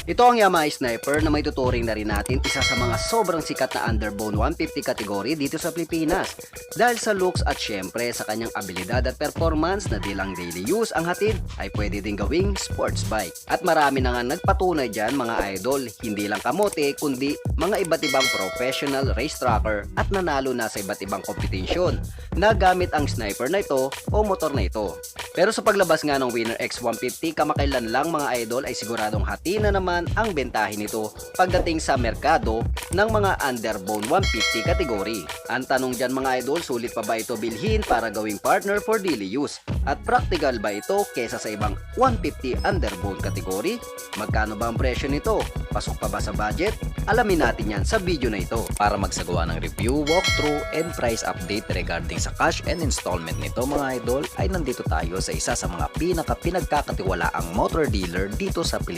Ito ang Yamaha Sniper na may tuturing na rin natin isa sa mga sobrang sikat na underbone 150 category dito sa Pilipinas. Dahil sa looks at syempre sa kanyang abilidad at performance na di lang daily use ang hatid ay pwede din gawing sports bike. At marami na nga nagpatunay dyan mga idol, hindi lang kamote kundi mga iba't ibang professional race tracker at nanalo na sa iba't ibang kompetisyon na gamit ang Sniper na ito o motor na ito. Pero sa paglabas nga ng Winner X150 kamakailan lang mga idol ay siguradong hati na naman ang bentahin nito pagdating sa merkado ng mga underbone 150 category. Ang tanong dyan mga idol, sulit pa ba ito bilhin para gawing partner for daily use? At practical ba ito kesa sa ibang 150 underbone category? Magkano ba ang presyo nito? Pasok pa ba sa budget? Alamin natin yan sa video na ito. Para magsagawa ng review, walkthrough, and price update regarding sa cash and installment nito mga idol ay nandito tayo sa isa sa mga pinagkakatiwalaang motor dealer dito sa Pilipinas.